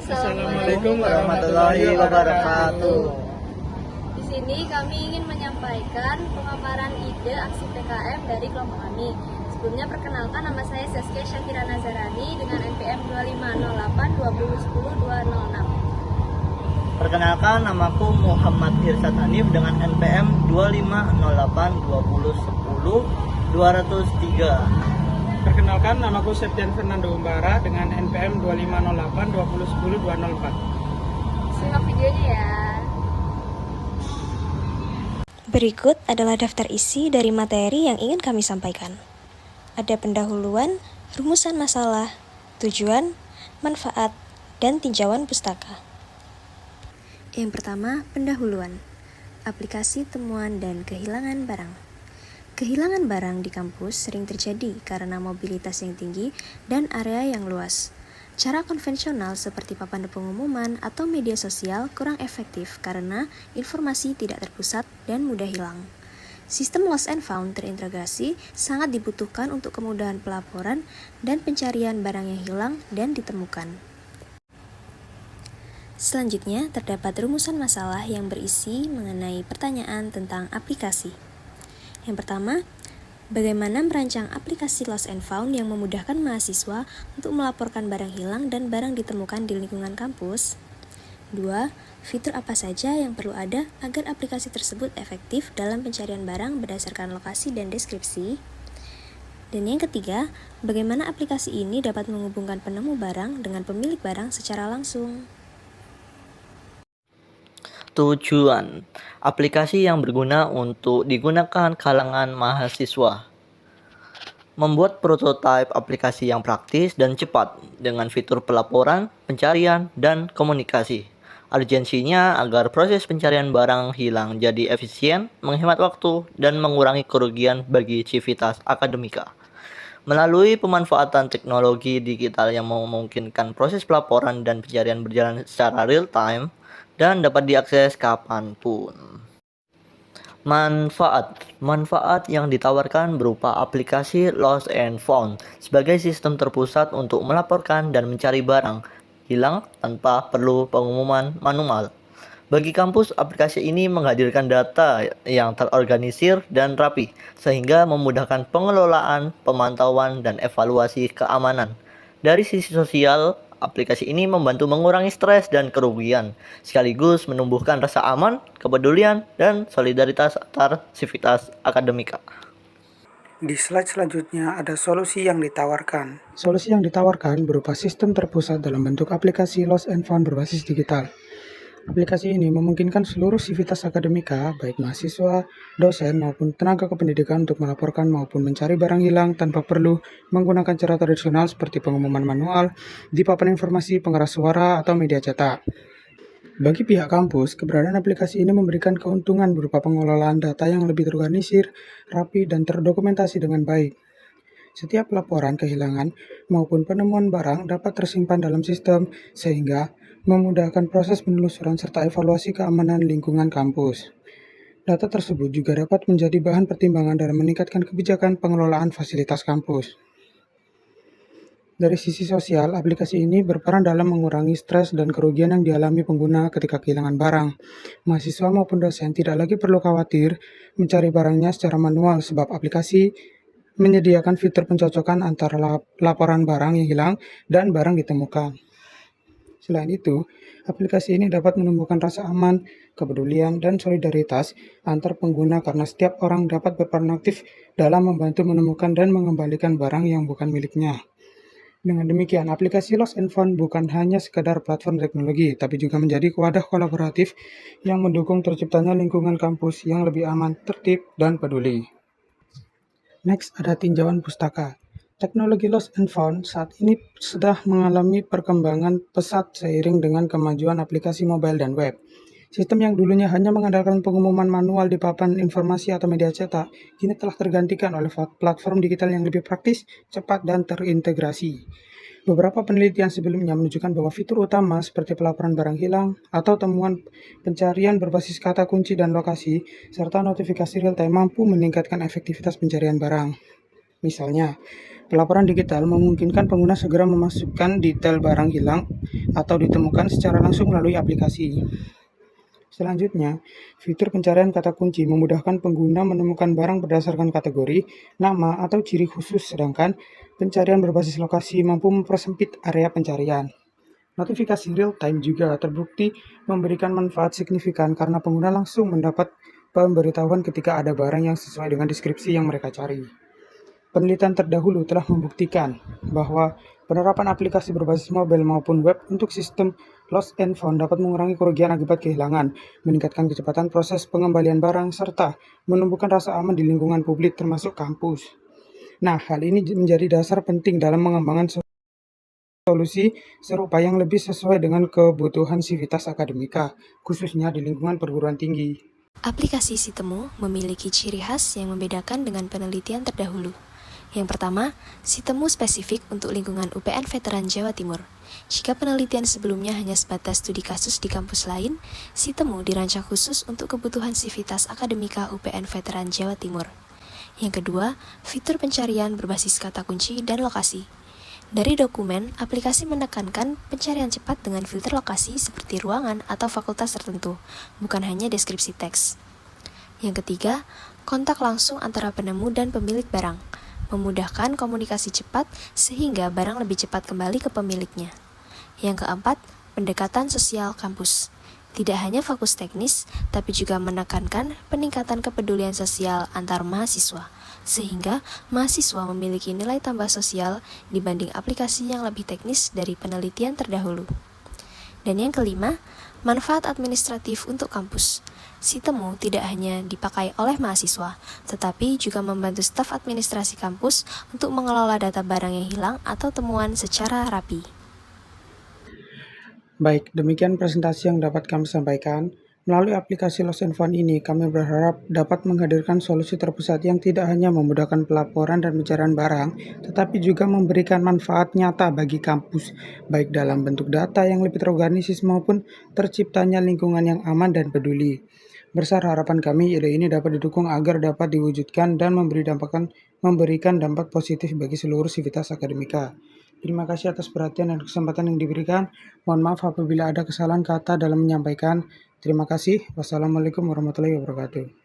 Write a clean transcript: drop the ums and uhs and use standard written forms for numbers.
Assalamualaikum warahmatullahi wabarakatuh. Di sini kami ingin menyampaikan pemaparan ide aksi PKM dari kelompok kami. Sebelumnya perkenalkan, nama saya Saskia Syakira Nazarani dengan NPM 2508 2010 206. Perkenalkan, namaku Muhammad Irsad Hanif dengan NPM 2508 2010 203. Perkenalkan, namaku Septian Fernando Umbara dengan NPM 2508 2010 204. Simak videonya ya. Berikut adalah daftar isi dari materi yang ingin kami sampaikan. Ada pendahuluan, rumusan masalah, tujuan, manfaat, dan tinjauan pustaka. Yang pertama, pendahuluan. Aplikasi temuan dan kehilangan barang. Kehilangan barang di kampus sering terjadi karena mobilitas yang tinggi dan area yang luas. Cara konvensional seperti papan pengumuman atau media sosial kurang efektif karena informasi tidak terpusat dan mudah hilang. Sistem lost and found terintegrasi sangat dibutuhkan untuk kemudahan pelaporan dan pencarian barang yang hilang dan ditemukan. Selanjutnya, terdapat rumusan masalah yang berisi mengenai pertanyaan tentang aplikasi. Yang pertama, bagaimana merancang aplikasi Lost and Found yang memudahkan mahasiswa untuk melaporkan barang hilang dan barang ditemukan di lingkungan kampus? 2. Fitur apa saja yang perlu ada agar aplikasi tersebut efektif dalam pencarian barang berdasarkan lokasi dan deskripsi? Dan yang ketiga, bagaimana aplikasi ini dapat menghubungkan penemu barang dengan pemilik barang secara langsung? Tujuan, aplikasi yang berguna untuk digunakan kalangan mahasiswa. Membuat prototipe aplikasi yang praktis dan cepat dengan fitur pelaporan, pencarian, dan komunikasi. Urgensinya agar proses pencarian barang hilang jadi efisien, menghemat waktu, dan mengurangi kerugian bagi civitas akademika. Melalui pemanfaatan teknologi digital yang memungkinkan proses pelaporan dan pencarian berjalan secara real-time, dan dapat diakses kapanpun. Manfaat yang ditawarkan berupa aplikasi Lost and Found sebagai sistem terpusat untuk melaporkan dan mencari barang hilang tanpa perlu pengumuman manual. Bagi kampus, aplikasi ini menghadirkan data yang terorganisir dan rapi, sehingga memudahkan pengelolaan, pemantauan, dan evaluasi keamanan. Dari sisi sosial, aplikasi ini membantu mengurangi stres dan kerugian, sekaligus menumbuhkan rasa aman, kepedulian, dan solidaritas antar sivitas akademika. Di slide selanjutnya ada solusi yang ditawarkan. Solusi yang ditawarkan berupa sistem terpusat dalam bentuk aplikasi Lost and Found berbasis digital. Aplikasi ini memungkinkan seluruh sivitas akademika, baik mahasiswa, dosen, maupun tenaga kependidikan untuk melaporkan maupun mencari barang hilang tanpa perlu menggunakan cara tradisional seperti pengumuman manual di papan informasi, pengeras suara, atau media cetak. Bagi pihak kampus, keberadaan aplikasi ini memberikan keuntungan berupa pengelolaan data yang lebih terorganisir, rapi, dan terdokumentasi dengan baik. Setiap laporan kehilangan maupun penemuan barang dapat tersimpan dalam sistem, sehingga memudahkan proses penelusuran serta evaluasi keamanan lingkungan kampus. Data tersebut juga dapat menjadi bahan pertimbangan dalam meningkatkan kebijakan pengelolaan fasilitas kampus. Dari sisi sosial, aplikasi ini berperan dalam mengurangi stres dan kerugian yang dialami pengguna ketika kehilangan barang. Mahasiswa maupun dosen tidak lagi perlu khawatir mencari barangnya secara manual sebab aplikasi menyediakan fitur pencocokan antara laporan barang yang hilang dan barang ditemukan. Selain itu, aplikasi ini dapat menumbuhkan rasa aman, kepedulian, dan solidaritas antar pengguna karena setiap orang dapat berperan aktif dalam membantu menemukan dan mengembalikan barang yang bukan miliknya. Dengan demikian, aplikasi Lost and Found bukan hanya sekedar platform teknologi, tapi juga menjadi wadah kolaboratif yang mendukung terciptanya lingkungan kampus yang lebih aman, tertib, dan peduli. Next, ada tinjauan pustaka. Teknologi Lost and Found saat ini sedang mengalami perkembangan pesat seiring dengan kemajuan aplikasi mobile dan web. Sistem yang dulunya hanya mengandalkan pengumuman manual di papan informasi atau media cetak, kini telah tergantikan oleh platform digital yang lebih praktis, cepat, dan terintegrasi. Beberapa penelitian sebelumnya menunjukkan bahwa fitur utama seperti pelaporan barang hilang atau temuan pencarian berbasis kata kunci dan lokasi, serta notifikasi real-time mampu meningkatkan efektivitas pencarian barang. Misalnya, Pelaporan digital memungkinkan pengguna segera memasukkan detail barang hilang atau ditemukan secara langsung melalui aplikasi. Selanjutnya, fitur pencarian kata kunci memudahkan pengguna menemukan barang berdasarkan kategori, nama, atau ciri khusus, sedangkan pencarian berbasis lokasi mampu mempersempit area pencarian. Notifikasi real-time juga terbukti memberikan manfaat signifikan karena pengguna langsung mendapat pemberitahuan ketika ada barang yang sesuai dengan deskripsi yang mereka cari. Penelitian terdahulu telah membuktikan bahwa penerapan aplikasi berbasis mobile maupun web untuk sistem lost and found dapat mengurangi kerugian akibat kehilangan, meningkatkan kecepatan proses pengembalian barang, serta menumbuhkan rasa aman di lingkungan publik termasuk kampus. Nah, hal ini menjadi dasar penting dalam mengembangkan solusi serupa yang lebih sesuai dengan kebutuhan sivitas akademika, khususnya di lingkungan perguruan tinggi. Aplikasi Sitemu memiliki ciri khas yang membedakan dengan penelitian terdahulu. Yang pertama, Sitemu spesifik untuk lingkungan UPN Veteran Jawa Timur. Jika penelitian sebelumnya hanya sebatas studi kasus di kampus lain, Sitemu dirancang khusus untuk kebutuhan sivitas akademika UPN Veteran Jawa Timur. Yang kedua, fitur pencarian berbasis kata kunci dan lokasi. Dari dokumen, aplikasi menekankan pencarian cepat dengan filter lokasi seperti ruangan atau fakultas tertentu, bukan hanya deskripsi teks. Yang ketiga, kontak langsung antara penemu dan pemilik barang, memudahkan komunikasi cepat sehingga barang lebih cepat kembali ke pemiliknya. Yang keempat, pendekatan sosial kampus. Tidak hanya fokus teknis, tapi juga menekankan peningkatan kepedulian sosial antar mahasiswa, sehingga mahasiswa memiliki nilai tambah sosial dibanding aplikasi yang lebih teknis dari penelitian terdahulu. Dan yang kelima, manfaat administratif untuk kampus. Sitemu tidak hanya dipakai oleh mahasiswa, tetapi juga membantu staf administrasi kampus untuk mengelola data barang yang hilang atau temuan secara rapi. Baik, demikian presentasi yang dapat kami sampaikan. Melalui aplikasi Lost and Found ini, kami berharap dapat menghadirkan solusi terpusat yang tidak hanya memudahkan pelaporan dan pencarian barang, tetapi juga memberikan manfaat nyata bagi kampus, baik dalam bentuk data yang lebih terorganisis maupun terciptanya lingkungan yang aman dan peduli. Besar harapan kami ide ini dapat didukung agar dapat diwujudkan dan memberikan dampak positif bagi seluruh sivitas akademika. Terima kasih atas perhatian dan kesempatan yang diberikan. Mohon maaf apabila ada kesalahan kata dalam menyampaikan. Terima kasih. Wassalamualaikum warahmatullahi wabarakatuh.